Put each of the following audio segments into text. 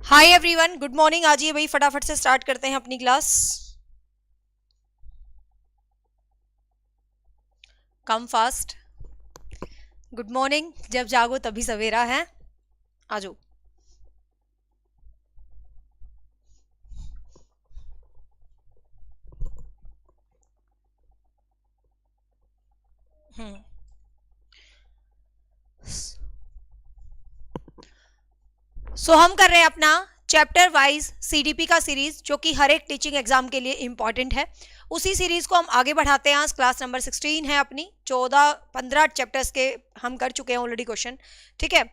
Hi everyone, good morning. आज ये भाई फटाफट से स्टार्ट करते हैं अपनी class. Come fast. Good morning. जब जागो तभी सवेरा है। आजो। हम कर रहे हैं अपना चैप्टर वाइज सीडीपी का सीरीज, जो कि हर एक टीचिंग एग्जाम के लिए इंपॉर्टेंट है। उसी सीरीज को हम आगे बढ़ाते हैं। आज क्लास नंबर 16 है अपनी। 14-15 चैप्टर्स के हम कर चुके हैं ऑलरेडी क्वेश्चन। ठीक है,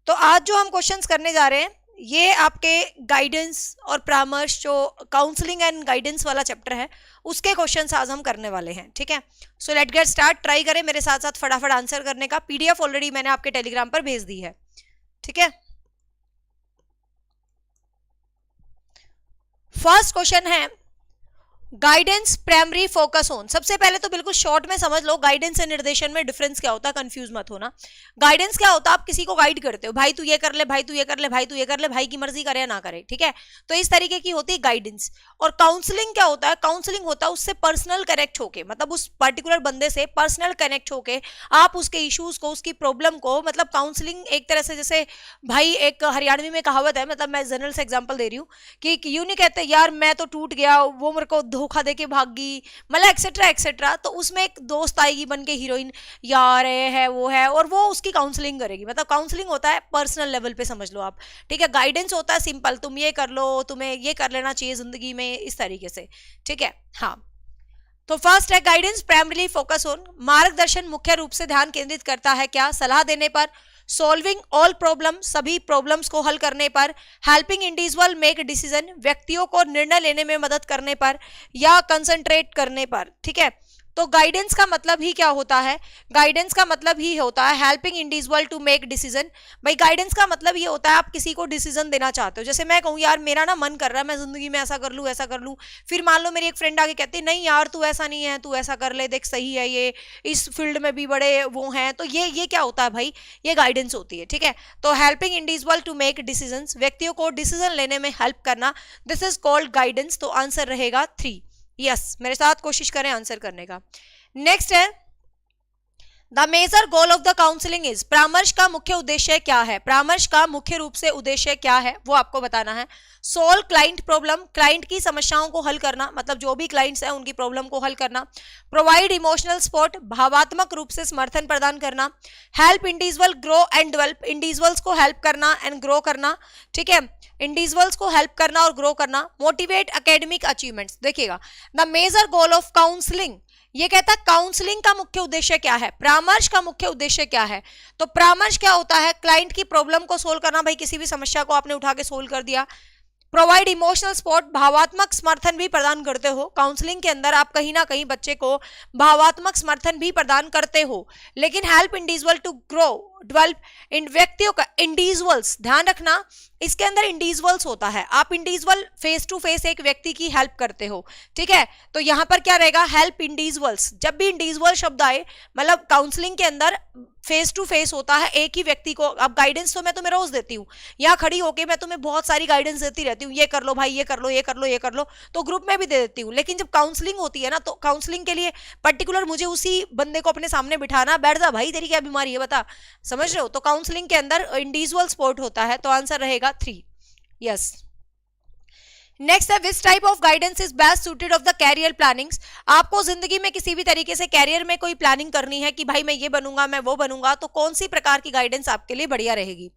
तो आज जो हम क्वेश्चंस करने जा रहे हैं ये आपके गाइडेंस और परामर्श, जो काउंसलिंग एंड गाइडेंस वाला चैप्टर है, उसके क्वेश्चंस आज हम करने वाले हैं। ठीक है, so let get start. Try करें मेरे साथ साथ फटाफट आंसर करने का। पीडीएफ ऑलरेडी मैंने आपके टेलीग्राम पर भेज दी है। ठीक है, फर्स्ट क्वेश्चन है गाइडेंस प्राइमरी फोकस ऑन। सबसे पहले तो बिल्कुल शॉर्ट में समझ लो गाइडेंस और निर्देशन में डिफरेंस क्या होता है, कंफ्यूज मत होना। गाइडेंस क्या होता है, आप किसी को गाइड करते हो, भाई तू ये कर ले, भाई तू ये कर ले, भाई तू ये कर ले, भाई की मर्जी करे या ना करे। ठीक है, तो इस तरीके की होती है गाइडेंस। और काउंसलिंग क्या होता है, काउंसलिंग होता है उससे पर्सनल कनेक्ट होके, मतलब उस पर्टिकुलर बंदे से पर्सनल कनेक्ट होके आप उसके इश्यूज को, उसकी प्रॉब्लम को, मतलब काउंसलिंग एक तरह से, जैसे भाई एक हरियाणवी में कहावत है, मतलब मैं जनरल से एग्जाम्पल दे रही हूँ कि यूं नहीं कहते यार मैं तो टूट गया, वो मेरे को धोखा देके भागी, मतलब एक्सेट्रा एक्सेट्रा। तो उसमें एक दोस्त आएगी बन के हीरोइन, यार ये है वो है, और वो उसकी काउंसलिंग करेगी। मतलब काउंसलिंग होता है पर्सनल लेवल पे, समझ लो आप। ठीक है, गाइडेंस होता है सिंपल, तुम ये कर लो, तुम्हें ये कर लेना चाहिए जिंदगी में, इस तरीके से। ठीक है, हाँ। तो फर्स्ट है गाइडेंस प्राइमरीली फोकस ऑन। मार्गदर्शन मुख्य रूप से ध्यान केंद्रित करता है क्या, सलाह देने पर, सॉल्विंग ऑल प्रॉब्लम, सभी प्रॉब्लम्स को हल करने पर, हेल्पिंग इंडिविजुअल मेक डिसीजन, व्यक्तियों को निर्णय लेने में मदद करने पर, या कंसंट्रेट करने पर। ठीक है, तो गाइडेंस का मतलब ही क्या होता है, गाइडेंस का मतलब ही होता है helping individual to make decision. भाई गाइडेंस का मतलब ये होता है आप किसी को डिसीजन देना चाहते हो। जैसे मैं कहूँ यार मेरा ना मन कर रहा है मैं जिंदगी में ऐसा कर लूँ ऐसा कर लूँ, फिर मान लो मेरी एक फ्रेंड आके कहती है नहीं यार तू ऐसा नहीं है, तू ऐसा कर ले, देख सही है, ये इस फील्ड में भी बड़े वो हैं, तो ये क्या होता है भाई, ये गाइडेंस होती है। ठीक है, तो helping individual to make decision, व्यक्तियों को डिसीजन लेने में हेल्प करना, दिस इज कॉल्ड गाइडेंस। तो आंसर रहेगा 3। यस, मेरे साथ कोशिश करें आंसर करने का। नेक्स्ट है the major goal of the counselling is. परामर्श का मुख्य उद्देश्य क्या है, परामर्श का मुख्य रूप से उद्देश्य क्या है वो आपको बताना है। सोल्व क्लाइंट प्रॉब्लम, क्लाइंट की समस्याओं को हल करना, मतलब जो भी क्लाइंट्स हैं उनकी प्रॉब्लम को हल करना। प्रोवाइड इमोशनल सपोर्ट, भावात्मक रूप से समर्थन प्रदान करना। Help individual grow and develop, individuals को हेल्प करना एंड ग्रो करना। ठीक है, इंडिविजुअल्स को हेल्प करना और ग्रो करना। Motivate academic achievements. देखिएगा the major goal of counselling, ये कहता है काउंसलिंग का मुख्य उद्देश्य क्या है, परामर्श का मुख्य उद्देश्य क्या है। तो परामर्श क्या होता है, क्लाइंट की प्रॉब्लम को सोल्व करना, भाई किसी भी समस्या को आपने उठा के सोल्व कर दिया। प्रोवाइड इमोशनल सपोर्ट, भावात्मक समर्थन भी प्रदान करते हो। काउंसलिंग के अंदर आप कहीं ना कहीं बच्चे को भावात्मक समर्थन भी प्रदान करते हो। लेकिन help individual to grow develop, इन व्यक्तियों का, इंडिविजुअल्स ध्यान रखना, इसके अंदर इंडिविजुअल्स होता है, आप इंडिविजुअल फेस टू फेस एक व्यक्ति की हेल्प करते हो। ठीक है, तो यहां पर क्या रहेगा, हेल्प इंडिविजुअल्स। जब भी इंडिविजुअल शब्द आए, मतलब काउंसलिंग के अंदर फेस टू फेस होता है एक ही व्यक्ति को। अब गाइडेंस तो मैं तुम्हें रोज देती हूँ, यहाँ खड़ी होके मैं तुम्हें बहुत सारी गाइडेंस देती रहती हूँ, ये कर लो भाई, ये कर लो, ये कर लो, ये कर लो, तो ग्रुप में भी दे देती हूँ। लेकिन जब काउंसलिंग होती है ना, तो काउंसलिंग के लिए पर्टिकुलर मुझे उसी बंदे को अपने सामने बिठाना, बैठ जा भाई तेरी क्या बीमारी है बता, समझ रहे हो। तो काउंसलिंग के अंदर इंडिविजुअल सपोर्ट होता है। तो आंसर रहेगा 3। यस, नेक्स्ट है which type of guidance is best suited of the career plannings. आपको जिंदगी में किसी भी तरीके से कैरियर में कोई प्लानिंग करनी है कि भाई मैं ये बनूंगा, मैं वो बनूंगा, तो कौन सी प्रकार की गाइडेंस आपके लिए बढ़िया रहेगी।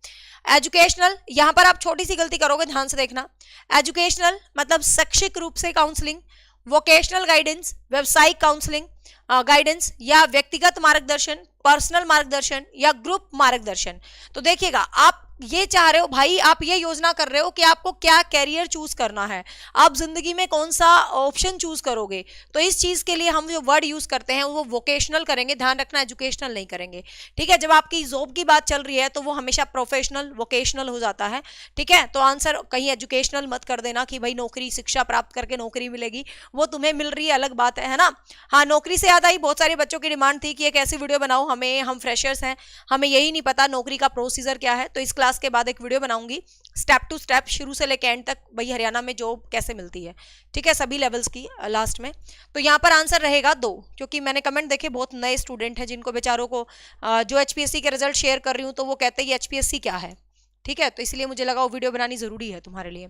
एजुकेशनल, यहां पर आप छोटी सी गलती करोगे, ध्यान से देखना। एजुकेशनल मतलब शैक्षिक रूप से काउंसलिंग, वोकेशनल गाइडेंस, व्यवसायिक काउंसलिंग गाइडेंस, या व्यक्तिगत मार्गदर्शन, पर्सनल मार्गदर्शन, या ग्रुप मार्गदर्शन। तो देखिएगा आप ये चाह रहे हो भाई, आप ये योजना कर रहे हो कि आपको क्या कैरियर चूज करना है, आप जिंदगी में कौन सा ऑप्शन चूज करोगे, तो इस चीज के लिए हम जो वर्ड यूज करते हैं वो वोकेशनल करेंगे, ध्यान रखना एजुकेशनल नहीं करेंगे, ठीक है। जब आपकी जॉब की बात चल रही है तो वो हमेशा प्रोफेशनल वोकेशनल हो जाता है, ठीक है। तो आंसर कहीं एजुकेशनल मत कर देना कि भाई नौकरी, शिक्षा प्राप्त करके नौकरी मिलेगी, वो तुम्हें मिल रही है अलग बात है ना। हाँ, नौकरी से याद आई, बहुत सारे बच्चों की डिमांड थी कि एक ऐसी वीडियो बनाओ, हमें, हम फ्रेशर्स हैं, हमें यही नहीं पता नौकरी का प्रोसीजर क्या है, तो इस क्लास के बाद एक वीडियो बनाऊंगी स्टेप टू स्टेप, शुरू से लेकर एंड तक, भाई हरियाणा में जॉब कैसे मिलती है, ठीक है, सभी लेवल्स की लास्ट में। तो यहाँ पर आंसर रहेगा 2, क्योंकि मैंने कमेंट देखे, बहुत नए स्टूडेंट हैं जिनको बेचारों को जो एचपीएससी के रिजल्ट शेयर कर रही हूँ तो वो कहते हैं एचपीएससी क्या है, ठीक है। तो इसलिए मुझे लगा वो वीडियो बनानी जरूरी है तुम्हारे लिए।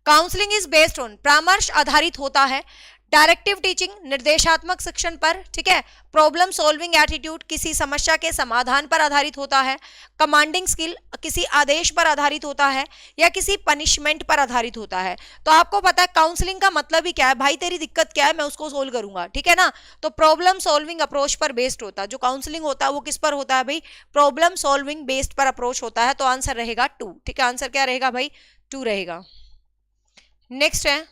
काउंसलिंग इज बेस्ड ऑन, परामर्श आधारित होता है, डायरेक्टिव टीचिंग, निर्देशात्मक शिक्षण पर, ठीक है, प्रॉब्लम सॉल्विंग एटीट्यूड, किसी समस्या के समाधान पर आधारित होता है, कमांडिंग स्किल, किसी आदेश पर आधारित होता है, या किसी पनिशमेंट पर आधारित होता है। तो आपको पता है काउंसलिंग का मतलब ही क्या है, भाई तेरी दिक्कत क्या है मैं उसको सोल्व करूंगा, ठीक है ना। तो प्रॉब्लम सॉल्विंग अप्रोच पर बेस्ड होता है, जो काउंसलिंग होता है वो किस पर होता है भाई, प्रॉब्लम सॉल्विंग बेस्ड पर अप्रोच होता है। तो आंसर रहेगा 2, ठीक है, आंसर क्या रहेगा भाई, 2 रहेगा। नेक्स्ट है,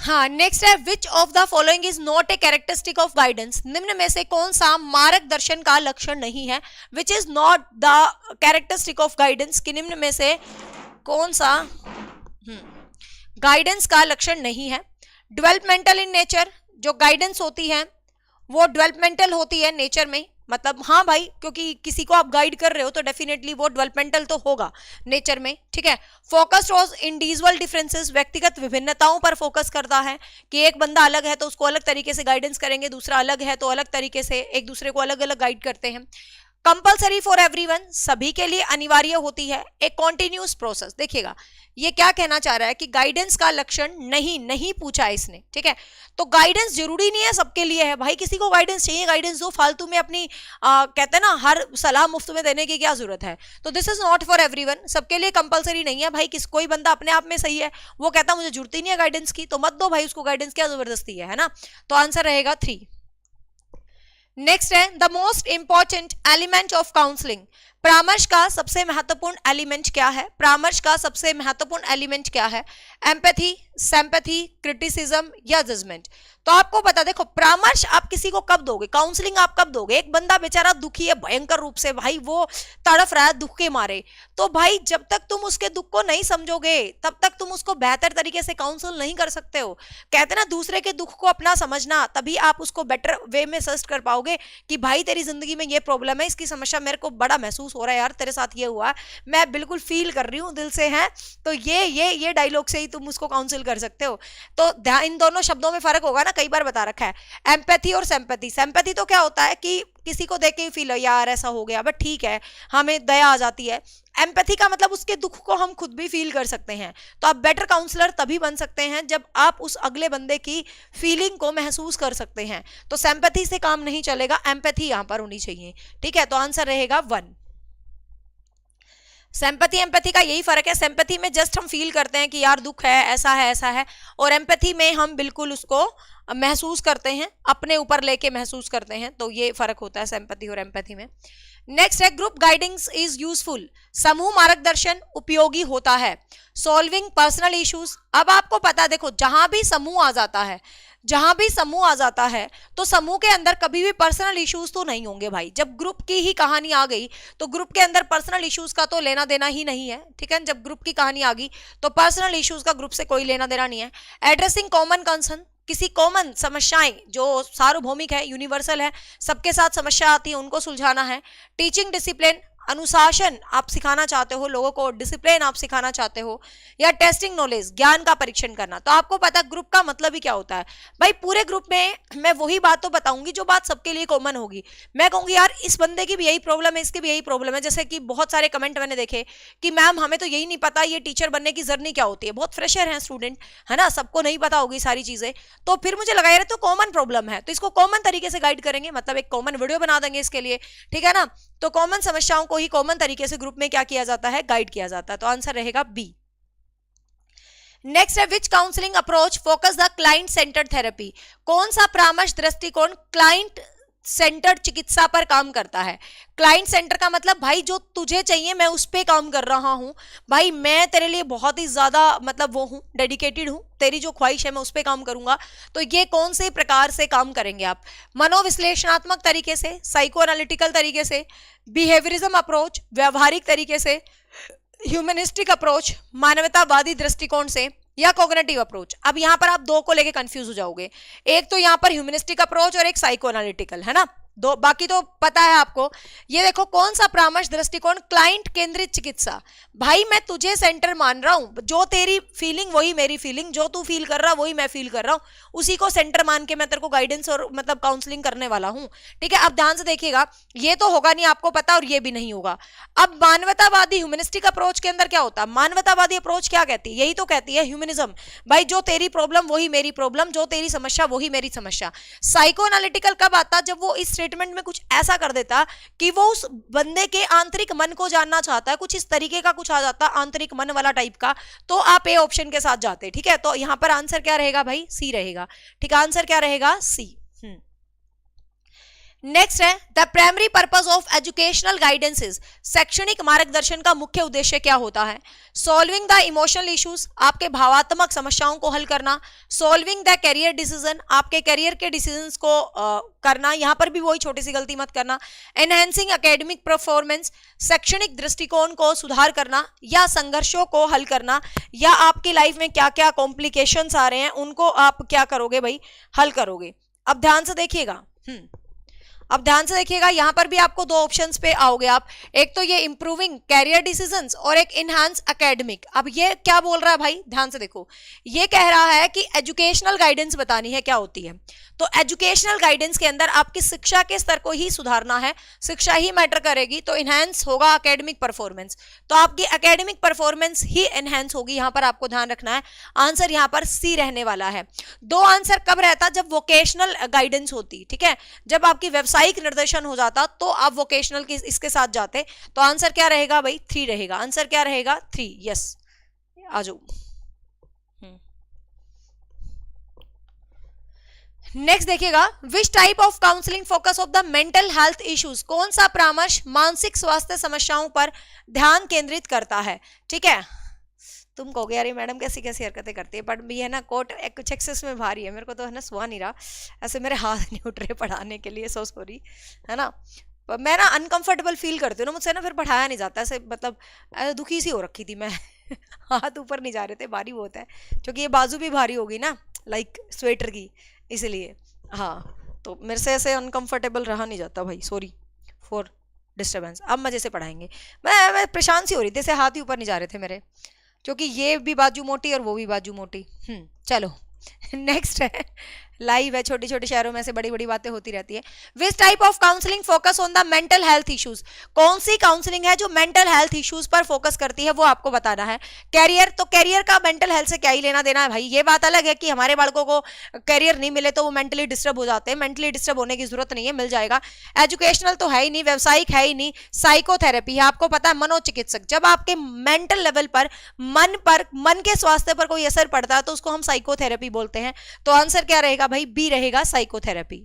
हाँ नेक्स्ट है, which of the following is not a characteristic of guidance, निम्न में से कौन सा मार्गदर्शन का लक्षण नहीं है, which is not the characteristic of guidance, कि निम्न में से कौन सा गाइडेंस का लक्षण नहीं है। डेवलपमेंटल इन नेचर, जो गाइडेंस होती है वो डेवलपमेंटल होती है नेचर में, मतलब हाँ भाई, क्योंकि किसी को आप गाइड कर रहे हो तो डेफिनेटली वो डेवलपमेंटल तो होगा नेचर में, ठीक है। फोकस्ड ऑन इंडिविजुअल डिफरेंसेस, व्यक्तिगत विभिन्नताओं पर फोकस करता है, कि एक बंदा अलग है तो उसको अलग तरीके से गाइडेंस करेंगे, दूसरा अलग है तो अलग तरीके से, एक दूसरे को अलग अलग गाइड करते हैं। कंपलसरी फॉर एवरीवन, सभी के लिए अनिवार्य होती है, एक कॉन्टिन्यूस प्रोसेस। देखिएगा ये क्या कहना चाह रहा है कि गाइडेंस का लक्षण नहीं पूछा है इसने, ठीक है। तो गाइडेंस जरूरी नहीं है सबके लिए है भाई, किसी को गाइडेंस चाहिए गाइडेंस दो, फालतू में अपनी कहते हैं ना हर सलाह मुफ्त में देने की क्या जरूरत है। तो this is not for everyone, सबके लिए कंपलसरी नहीं है भाई। कोई बंदा अपने आप में सही है, वो कहता मुझे जरूरत ही नहीं है गाइडेंस की, तो मत दो भाई उसको गाइडेंस, क्या जबरदस्ती है ना। तो आंसर रहेगा 3। नेक्स्ट है, the most important element of counselling, परामर्श का सबसे महत्वपूर्ण एलिमेंट क्या है, परामर्श का सबसे महत्वपूर्ण एलिमेंट क्या है, एम्पैथी, सिंपैथी, क्रिटिसिज्म या जजमेंट। तो आपको बता, देखो परामर्श आप किसी को कब दोगे, काउंसलिंग आप कब दोगे, एक बंदा बेचारा दुखी है भयंकर रूप से भाई, वो तड़फ रहा है दुख के मारे, तो भाई जब तक तुम उसके दुख को नहीं समझोगे तब तक तुम उसको बेहतर तरीके से काउंसल नहीं कर सकते हो। कहते ना दूसरे के दुख को अपना समझना, तभी आप उसको बेटर वे में सजेस्ट कर पाओगे कि भाई तेरी जिंदगी में ये प्रॉब्लम है, इसकी समस्या मेरे को बड़ा महसूस हो रहा है यार, तेरे साथ ये हुआ, मैं बिल्कुल फील कर रही हूँ दिल से, है तो ये डायलॉग से ही तुम उसको काउंसिल कर सकते हो। तो इन दोनों शब्दों में फर्क होगा ना, कई बार बता रखा है, एम्पैथी और सिंपैथी। सिंपैथी तो क्या होता है कि किसी को देख के फील हो यार ऐसा हो गया, बट ठीक है, हमें दया आ जाती है। एम्पैथी का मतलब उसके दुख को हम खुद भी फील कर सकते हैं। तो आप बेटर काउंसलर तभी बन सकते हैं जब आप उस अगले बंदे की फीलिंग को महसूस कर सकते हैं। तो सिंपैथी से काम नहीं चलेगा, एम्पैथी यहां पर होनी चाहिए, ठीक है। तो आंसर रहेगा 1। सिंपैथी एम्पैथी का यही फर्क है, सिंपैथी में जस्ट हम फील करते हैं कि यार दुख है ऐसा है, और एम्पैथी में हम बिल्कुल उसको महसूस करते हैं, अपने ऊपर लेके महसूस करते हैं। तो ये फर्क होता है सिंपैथी और एम्पैथी में। नेक्स्ट है, ग्रुप गाइडिंग्स इज यूजफुल, समूह मार्गदर्शन उपयोगी होता है, सॉल्विंग पर्सनल इश्यूज। अब आपको पता, देखो जहां भी समूह आ जाता है तो समूह के अंदर कभी भी पर्सनल इश्यूज तो नहीं होंगे भाई। जब ग्रुप की ही कहानी आ गई तो ग्रुप के अंदर पर्सनल इश्यूज का तो लेना देना ही नहीं है, ठीक है। जब ग्रुप की कहानी आ गई तो पर्सनल इश्यूज का ग्रुप से कोई लेना देना नहीं है। एड्रेसिंग कॉमन कंसर्न, किसी कॉमन समस्याएं जो सार्वभौमिक है, यूनिवर्सल है, सबके साथ समस्या आती है उनको सुलझाना है। टीचिंग डिसिप्लिन, अनुशासन आप सिखाना चाहते हो लोगों को, डिसिप्लिन आप सिखाना चाहते हो, या टेस्टिंग नॉलेज, ज्ञान का परीक्षण करना। तो आपको पता ग्रुप का मतलब ही क्या होता है भाई। पूरे ग्रुप में मैं वही बात तो बताऊंगी जो बात सबके लिए कॉमन होगी। मैं कहूंगी यार इस बंदे की भी यही प्रॉब्लम है, इसकी भी यही प्रॉब्लम है। जैसे कि बहुत सारे कमेंट मैंने देखे कि मैम हमें तो यही नहीं पता ये टीचर बनने की जर्नी क्या होती है, बहुत फ्रेशर है स्टूडेंट, है ना, सबको नहीं पता होगी सारी चीजें। तो फिर मुझे लगा यार तो कॉमन प्रॉब्लम है, तो इसको कॉमन तरीके से गाइड करेंगे, मतलब एक कॉमन वीडियो बना देंगे इसके लिए, ठीक है ना। तो कॉमन समस्याओं को ही कॉमन तरीके से ग्रुप में क्या किया जाता है, गाइड किया जाता है। तो आंसर रहेगा बी। नेक्स्ट है, which counselling approach focus the client centred therapy, कौन सा परामर्श दृष्टिकोण क्लाइंट सेंटर्ड चिकित्सा पर काम करता है। क्लाइंट सेंटर का मतलब भाई जो तुझे चाहिए मैं उस पे काम कर रहा हूं, भाई मैं तेरे लिए बहुत ही ज्यादा मतलब वो हूं, डेडिकेटेड हूं, तेरी जो ख्वाहिश है मैं उस पे काम करूंगा। तो ये कौन से प्रकार से काम करेंगे आप? मनोविश्लेषणात्मक तरीके से, साइको एनालिटिकल तरीके से, बिहेवियरिज्म अप्रोच, व्यवहारिक तरीके से, ह्यूमनिस्टिक अप्रोच, मानवतावादी दृष्टिकोण से, या कॉग्निटिव अप्रोच। अब यहां पर आप दो को लेके कंफ्यूज हो जाओगे, एक तो यहां पर ह्यूमनिस्टिक अप्रोच और एक साइको एनालिटिकल, है ना, दो, बाकी तो पता है आपको। ये देखो कौन सा परामर्श दृष्टिकोण, क्लाइंट केंद्रित चिकित्सा। भाई मैं तुझे सेंटर मान रहा हूं, जो तेरी फीलिंग वही मेरी फीलिंग, जो तू फील कर रहा वही मैं फील कर रहा हूं, उसी को सेंटर मान के मैं तेरे को गाइडेंस और मतलब काउंसलिंग करने वाला हूं। ठीक है, अब ध्यान से देखिएगा, ये तो होगा नहीं आपको पता और ये भी नहीं होगा। अब मानवतावादी ह्यूमनिस्टिक अप्रोच के अंदर क्या होता है? मानवतावादी अप्रोच क्या कहती है? यही तो कहती है ह्यूमनिज्म, भाई जो तेरी प्रॉब्लम वही मेरी प्रॉब्लम, जो तेरी समस्या वही मेरी समस्या। साइको एनालिटिकल कब आता? जब वो इस स्टेटमेंट में कुछ ऐसा कर देता कि वो उस बंदे के आंतरिक मन को जानना चाहता है, कुछ इस तरीके का कुछ आ जाता आंतरिक मन वाला टाइप का, तो आप ए ऑप्शन के साथ जाते। ठीक है, तो यहां पर आंसर क्या रहेगा भाई? सी रहेगा। ठीक है, आंसर क्या रहेगा? सी। नेक्स्ट है the primary purpose of educational guidance is, शैक्षणिक मार्गदर्शन का मुख्य उद्देश्य क्या होता है? सॉल्विंग द इमोशनल इश्यूज, आपके भावात्मक समस्याओं को हल करना। सॉल्विंग द कैरियर डिसीजन, आपके कैरियर के डिसीजंस को करना, यहां पर भी वही छोटी सी गलती मत करना। एनहेंसिंग एकेडमिक परफॉर्मेंस, शैक्षणिक दृष्टिकोण को सुधार करना, या संघर्षों को हल करना, या आपकी लाइफ में क्या क्या कॉम्प्लिकेशंस आ रहे हैं उनको आप क्या करोगे भाई? हल करोगे। अब ध्यान से देखिएगा, अब ध्यान से देखिएगा, यहां पर भी आपको दो ऑप्शंस पे आओगे आप, एक तो ये इंप्रूविंग कैरियर डिसीजंस और एक इनहांस एकेडमिक। अब ये क्या बोल रहा है भाई? ध्यान से देखो, ये कह रहा है कि एजुकेशनल गाइडेंस बतानी है क्या होती है। तो एजुकेशनल गाइडेंस के अंदर आपकी शिक्षा के स्तर को ही सुधारना है, शिक्षा ही मैटर करेगी, तो इनहांस होगा एकेडमिक परफॉर्मेंस, तो आपकी एकेडमिक परफॉर्मेंस ही एनहांस होगी। यहां पर आपको ध्यान रखना है, आंसर यहां पर सी रहने वाला है। दो आंसर कब रहता? जब वोकेशनल गाइडेंस होती। ठीक है, जब आपकी व्यवसायिक निर्देशन हो जाता तो आप वोकेशनल के इसके साथ जाते। तो आंसर क्या रहेगा भाई? 3 रहेगा। आंसर क्या रहेगा? 3। यस, आ जाओ। नेक्स्ट देखिएगा, विच type of counselling focus of the mental health issues, कौन सा परामर्श मानसिक स्वास्थ्य समस्याओं पर ध्यान केंद्रित करता है? ठीक है, तुम कहोगे यार ये मैडम कैसी कैसी हरकतें करती है, बट ये है ना कोट कुछ एक्सेस में भारी है, मेरे को तो है ना सुहा नहीं रहा, ऐसे मेरे हाथ नहीं उठ रहे पढ़ाने के लिए, सो सॉरी, है ना। पर मैं ना अनकंफर्टेबल फील करती हूँ ना, मुझसे ना फिर पढ़ाया नहीं जाता, ऐसे मतलब दुखी सी हो रखी थी मैं हाथ ऊपर नहीं जा रहे थे, भारी बहुत है, क्योंकि ये बाजू भी भारी होगी ना लाइक स्वेटर की, इसलिए। हाँ, तो मेरे से ऐसे अनकंफर्टेबल रहा नहीं जाता भाई, सॉरी फॉर डिस्टर्बेंस। अब मजे से पढ़ाएंगे। मैं परेशान सी हो रही थी, ऐसे हाथ ही ऊपर नहीं जा रहे थे मेरे, क्योंकि ये भी बाजू मोटी और वो भी बाजू मोटी। चलो नेक्स्ट है, लाइव है, छोटी छोटी शहरों में से बड़ी बड़ी बातें होती रहती है। Which type of counselling focus on the mental health issues, कौन सी काउंसलिंग है जो मेंटल हेल्थ इश्यूज पर फोकस करती है, वो आपको बताना है। कैरियर, तो कैरियर का मेंटल हेल्थ से क्या ही लेना देना है भाई, ये बात अलग है कि हमारे बालकों को कैरियर नहीं मिले तो वो मेंटली डिस्टर्ब हो जाते हैं, मेंटली डिस्टर्ब होने की जरूरत नहीं है, मिल जाएगा। एजुकेशनल तो है ही नहीं, व्यवसायिक है ही नहीं, साइकोथेरेपी है, आपको पता है, मनोचिकित्सक, जब आपके मेंटल लेवल पर मन के स्वास्थ्य पर कोई असर पड़ता है तो उसको हम साइकोथेरेपी बोलते हैं। तो आंसर क्या रहेगा भाई? बी रहेगा, साइकोथेरेपी।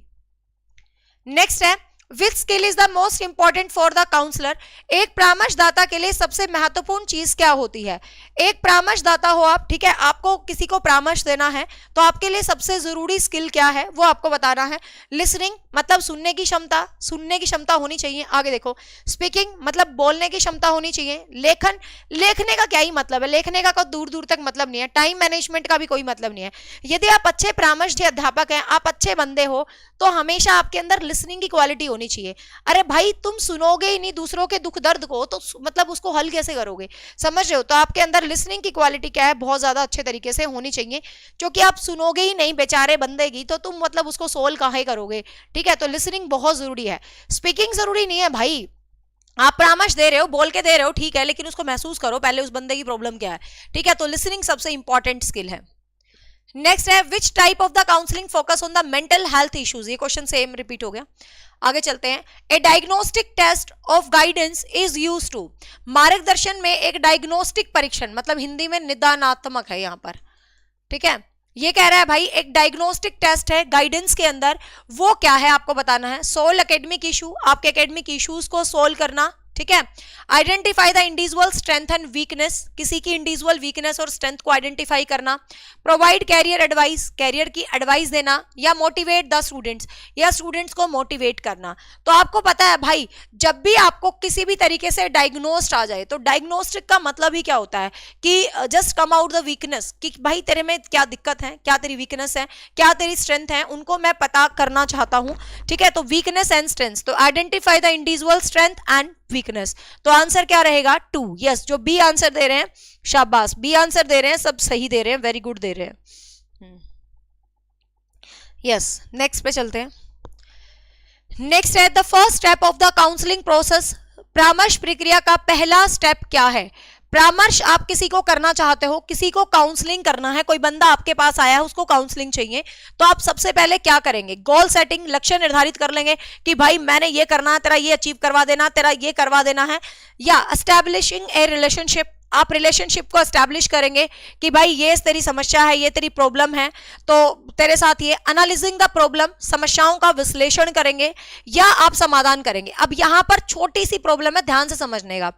नेक्स्ट है, which skill is the most important for the counsellor, एक परामर्शदाता के लिए सबसे महत्वपूर्ण चीज क्या होती है? एक परामर्शदाता हो आप, ठीक है, आपको किसी को परामर्श देना है तो आपके लिए सबसे जरूरी स्किल क्या है वो आपको बताना है। लिसनिंग मतलब सुनने की क्षमता होनी चाहिए। आगे देखो, स्पीकिंग मतलब बोलने की क्षमता होनी चाहिए। लेखन, लेखने का क्या ही मतलब है, लेखने का कोई दूर दूर तक मतलब नहीं है। टाइम मैनेजमेंट का भी कोई मतलब नहीं है। यदि आप अच्छे परामर्श अध्यापक हैं, आप अच्छे बंदे हो, तो हमेशा आपके अंदर लिसनिंग की क्वालिटी होनी चाहिए। अरे भाई तुम सुनोगे ही नहीं दूसरों के दुख दर्द को, तो मतलब उसको हल कैसे करोगे? समझ रहे हो? तो आपके अंदर लिसनिंग की क्वालिटी क्या है, बहुत ज्यादा अच्छे तरीके से होनी चाहिए, क्योंकि आप सुनोगे ही नहीं बेचारे बंदे की, तो तुम मतलब उसको सोल्व काहे करोगे? ठीक है, तो लिसनिंग बहुत जरूरी है। स्पीकिंग जरूरी नहीं है भाई, आप परामर्श दे रहे हो, बोल के दे रहे हो, ठीक है, लेकिन उसको महसूस करो पहले उस बंदे की प्रॉब्लम क्या है। ठीक है, तो लिसनिंग सबसे इंपॉर्टेंट स्किल है। नेक्स्ट है, which type of the counselling focus on the mental health issues, ये क्वेश्चन सेम रिपीट हो गया। आगे चलते हैं, a diagnostic test of guidance is used to, मार्गदर्शन में एक डायग्नोस्टिक परीक्षण, मतलब हिंदी में निदानात्मक है यहां पर, ठीक है, ये कह रहा है भाई एक डायग्नोस्टिक टेस्ट है गाइडेंस के अंदर, वो क्या है आपको बताना है। सोल्व एकेडमिक इशू, आपके एकेडमिक इश्यूज को सोल्व करना, ठीक है। Identify the individual strength and weakness, किसी की इंडिविजुअल वीकनेस और स्ट्रेंथ को आइडेंटिफाई करना। प्रोवाइड कैरियर एडवाइस, कैरियर की एडवाइस देना, या मोटिवेट द स्टूडेंट्स, या स्टूडेंट्स को मोटिवेट करना। तो आपको पता है भाई, जब भी आपको किसी भी तरीके से डायग्नोस्ट आ जाए, तो डायग्नोस्टिक का मतलब ही क्या होता है कि just come out the weakness, कि भाई तेरे में क्या दिक्कत है, क्या तेरी वीकनेस है, क्या तेरी स्ट्रेंथ है, उनको मैं पता करना चाहता हूं, ठीक है। तो वीकनेस एंड स्ट्रेंथ, तो identify the individual strength and weakness. तो आंसर क्या रहेगा 2। यस, जो बी आंसर दे रहे हैं शाबाश, बी आंसर दे रहे हैं, सब सही दे रहे हैं, वेरी गुड दे रहे हैं। यस, नेक्स्ट पे चलते हैं। नेक्स्ट है the first step of the counselling process, परामर्श प्रक्रिया का पहला स्टेप क्या है। परामर्श आप किसी को करना चाहते हो, किसी को काउंसलिंग करना है, कोई बंदा आपके पास आया है, उसको काउंसलिंग चाहिए, तो आप सबसे पहले क्या करेंगे, गोल सेटिंग, लक्ष्य निर्धारित कर लेंगे कि भाई मैंने ये करना है, तेरा ये अचीव करवा देना, तेरा ये करवा देना है। या एस्टैब्लिशिंग ए रिलेशनशिप, आप रिलेशनशिप को एस्टैब्लिश करेंगे कि भाई ये तेरी समस्या है, ये तेरी प्रॉब्लम है, तो तेरे साथ ये एनालिजिंग द प्रॉब्लम, समस्याओं का विश्लेषण करेंगे या आप समाधान करेंगे। अब यहां पर छोटी सी प्रॉब्लम है, ध्यान से समझने का।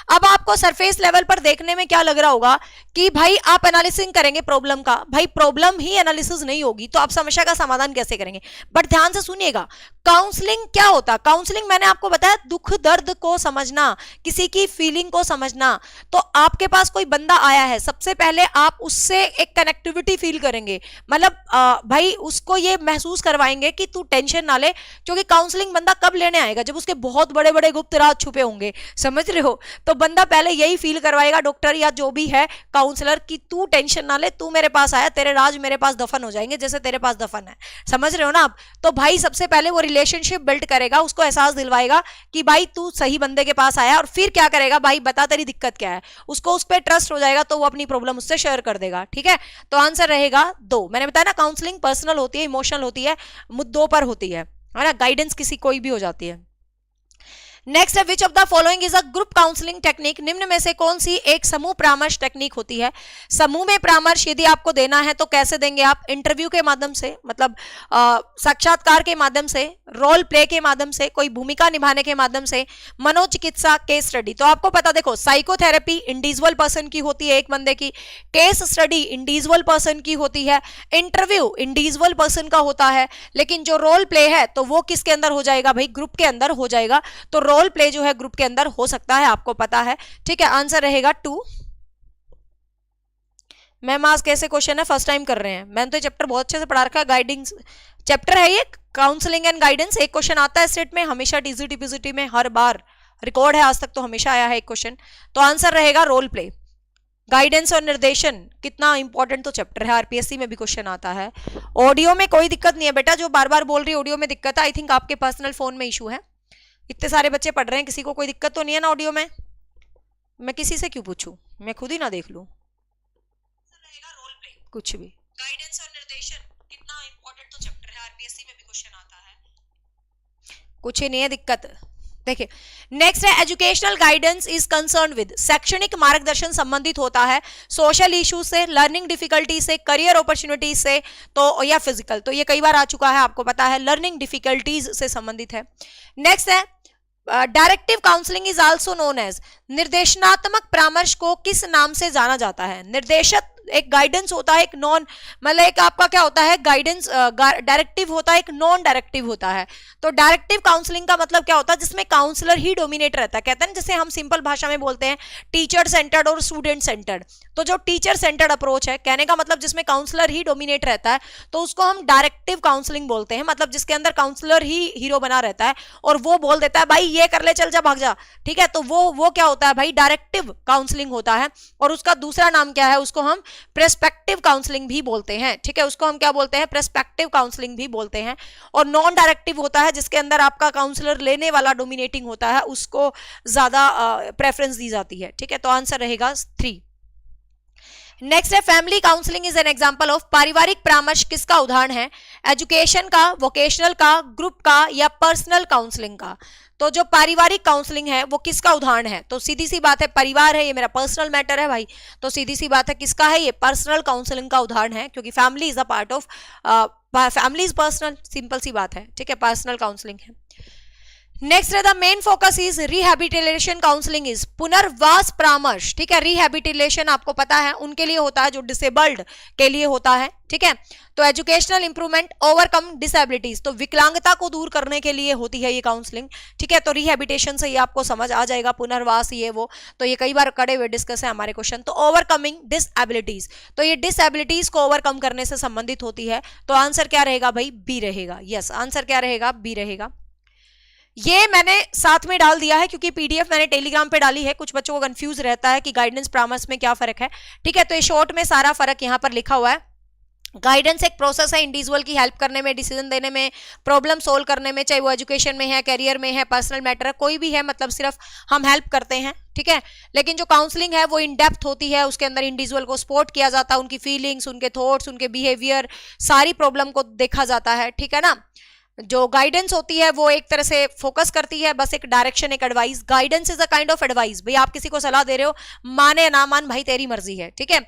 अब आपको सरफेस लेवल पर देखने में क्या लग रहा होगा कि भाई आप एनालिसिंग करेंगे प्रॉब्लम का, भाई प्रॉब्लम ही एनालिसिस नहीं होगी तो आप समस्या का समाधान कैसे करेंगे। बट ध्यान से सुनिएगा, काउंसलिंग क्या होता है, काउंसलिंग मैंने आपको बताया दुख दर्द को समझना, किसी की फीलिंग को समझना। तो आपके पास कोई बंदा आया है, सबसे पहले आप उससे एक कनेक्टिविटी फील करेंगे, मतलब भाई उसको ये महसूस करवाएंगे कि तू टेंशन ना ले, क्योंकि काउंसलिंग बंदा कब लेने आएगा, जब उसके बहुत बड़े बड़े गुप्त राज छुपे होंगे, समझ रहे हो। तो बंदा पहले यही फील करवाएगा डॉक्टर या जो भी है काउंसलर कि तू टेंशन ना ले, तू मेरे पास आया, तेरे राज मेरे पास दफन हो जाएंगे जैसे तेरे पास दफन है, समझ रहे हो ना आप। तो भाई सबसे पहले वो रिलेशनशिप बिल्ड करेगा, उसको एहसास दिलवाएगा कि भाई तू सही बंदे के पास आया, और फिर क्या करेगा, भाई बता तेरी दिक्कत क्या है, उसको उस पर ट्रस्ट हो जाएगा तो वो अपनी प्रॉब्लम उससे शेयर कर देगा, ठीक है। तो आंसर रहेगा 2। मैंने बताया ना काउंसलिंग पर्सनल होती है, इमोशनल होती है, मुद्दों पर होती है ना, गाइडेंस किसी कोई भी हो जाती है। नेक्स्ट है which of the following is a group counselling technique, निम्न में से कौन सी एक समूह परामर्श टेक्निक होती है। समूह में परामर्श यदि आपको देना है तो कैसे देंगे आप, इंटरव्यू के माध्यम से, मतलब साक्षात्कार के माध्यम से, रोल प्ले के माध्यम से, कोई भूमिका निभाने के माध्यम से, मनोचिकित्सा, केस स्टडी। तो आपको पता, देखो साइकोथेरेपी इंडिविजुअल पर्सन की होती है एक बंदे की, केस स्टडी इंडिविजुअल पर्सन की होती है, इंटरव्यू इंडिविजुअल पर्सन का होता है, लेकिन जो रोल प्ले है तो वो किसके अंदर हो जाएगा भाई, ग्रुप के अंदर हो जाएगा। तो रोल प्ले जो है ग्रुप के अंदर हो सकता है, आपको पता है, ठीक है। आंसर रहेगा 2। मैम आज कैसे क्वेश्चन है, फर्स्ट टाइम कर रहे हैं, मैंने तो चैप्टर बहुत अच्छे से पढ़ा रखा है, गाइडिंग चैप्टर है ये, काउंसलिंग एंड गाइडेंस। एक क्वेश्चन आता है स्टेट में हमेशा, टीजीटी पीजीटी में हर बार रिकॉर्ड है, आज तक तो हमेशा आया है एक क्वेश्चन। तो आंसर रहेगा रोल प्ले। गाइडेंस और निर्देशन कितना इंपॉर्टेंट तो चैप्टर है, आरपीएससी में भी क्वेश्चन आता है। ऑडियो में कोई दिक्कत नहीं है बेटा, जो बार बार बोल रही है ऑडियो में दिक्कत है, आई थिंक आपके पर्सनल फोन में इशू है, इतने सारे बच्चे पढ़ रहे हैं, किसी को कोई दिक्कत तो नहीं है ना ऑडियो में। मैं किसी से क्यों पूछूं, मैं खुद ही ना देख लूं। रोल प्ले कुछ भी, गाइडेंस और निर्देशन कितना इंपॉर्टेंट तो चैप्टर है, आरपीएससी में भी क्वेश्चन आता है, कुछ ही नहीं है दिक्कत। देखिए नेक्स्ट है educational guidance is concern with, शैक्षणिक मार्गदर्शन संबंधित होता है सोशल इश्यू से, लर्निंग डिफिकल्टी से, करियर अपॉर्चुनिटी से, तो या फिजिकल, तो ये कई बार आ चुका है, आपको पता है, लर्निंग डिफिकल्टीज से संबंधित है। नेक्स्ट है directive counselling is also known as, निर्देशनात्मक परामर्श को किस नाम से जाना जाता है। निर्देशक एक गाइडेंस होता है, एक नॉन, मतलब एक आपका क्या होता है गाइडेंस, डायरेक्टिव होता है, एक नॉन डायरेक्टिव होता है। तो डायरेक्टिव काउंसलिंग का मतलब क्या होता है, जिसमें काउंसलर ही डोमिनेट रहता है, कहते हैं जैसे हम सिंपल भाषा में बोलते हैं टीचर सेंटर्ड और स्टूडेंट सेंटर्ड। तो जो टीचर सेंटर्ड अप्रोच है, कहने का मतलब जिसमें काउंसलर ही डोमिनेट रहता है, तो उसको हम डायरेक्टिव काउंसलिंग बोलते हैं, मतलब जिसके अंदर काउंसलर ही हीरो बना रहता है और वो बोल देता है भाई ये कर ले, चल जा, भाग जा, ठीक है। तो वो क्या होता है भाई, डायरेक्टिव काउंसलिंग होता है। और उसका दूसरा नाम क्या है, उसको हम प्रेस्पेक्टिव काउंसलिंग भी बोलते हैं, ठीक है, उसको हम क्या बोलते हैं, प्रेस्पेक्टिव काउंसलिंग भी बोलते हैं। और नॉन डायरेक्टिव होता है जिसके अंदर आपका काउंसलर लेने वाला डोमिनेटिंग होता है, उसको ज्यादा प्रेफरेंस दी जाती है, ठीक है। तो आंसर रहेगा 3। नेक्स्ट है family counselling is an example of, पारिवारिक परामर्श किसका उदाहरण है, एजुकेशन का, वोकेशनल का, ग्रुप का या पर्सनल काउंसलिंग का। तो जो पारिवारिक काउंसलिंग है वो किसका उदाहरण है? तो सीधी सी बात है, परिवार है, ये मेरा पर्सनल मैटर है भाई, तो सीधी सी बात है किसका है? ये पर्सनल काउंसलिंग का उदाहरण है, क्योंकि family is a part of, family is personal, simple सी बात है, ठीक है, पर्सनल काउंसलिंग है। नेक्स्ट है the main focus is rehabilitation counselling is पुनर्वास परामर्श, ठीक है। रिहैबिलिटेशन आपको पता है उनके लिए होता है जो डिसेबल्ड के लिए होता है, ठीक है। तो एजुकेशनल इंप्रूवमेंट, ओवरकम डिसेबिलिटीज, तो विकलांगता को दूर करने के लिए होती है ये काउंसलिंग, ठीक है। तो रिहैबिलिटेशन से ये आपको समझ आ जाएगा, पुनर्वास ये वो, तो ये कई बार कड़े हुए डिस्कस है हमारे क्वेश्चन। तो ओवरकमिंग डिसेबिलिटीज, तो ये डिसेबिलिटीज को ओवरकम करने से संबंधित होती है, तो आंसर क्या रहेगा भाई? बी रहेगा। यस, आंसर क्या रहेगा? बी रहेगा। ये मैंने साथ में डाल दिया है क्योंकि पीडीएफ मैंने टेलीग्राम पे डाली है, कुछ बच्चों को कंफ्यूज रहता है कि गाइडेंस परामर्श में क्या फर्क है, ठीक है। तो ये शॉर्ट में सारा फर्क यहाँ पर लिखा हुआ है। गाइडेंस एक प्रोसेस है इंडिविजुअल की हेल्प करने में, डिसीजन देने में, प्रॉब्लम सोल्व करने में, चाहे वो एजुकेशन में है, करियर में है, पर्सनल मैटर है, कोई भी है, मतलब सिर्फ हम हेल्प करते हैं, ठीक है। लेकिन जो काउंसलिंग है वो इन डेप्थ होती है, उसके अंदर इंडिविजुअल को सपोर्ट किया जाता है, उनकी फीलिंग्स, उनके थॉट्स, उनके बिहेवियर, सारी प्रॉब्लम को देखा जाता है, ठीक है ना। जो गाइडेंस होती है वो एक तरह से फोकस करती है, बस एक डायरेक्शन, एक advice. Guidance is a kind of advice, भाई आप किसी को सलाह दे रहे हो, माने ना मान भाई तेरी मर्जी है, ठीक है।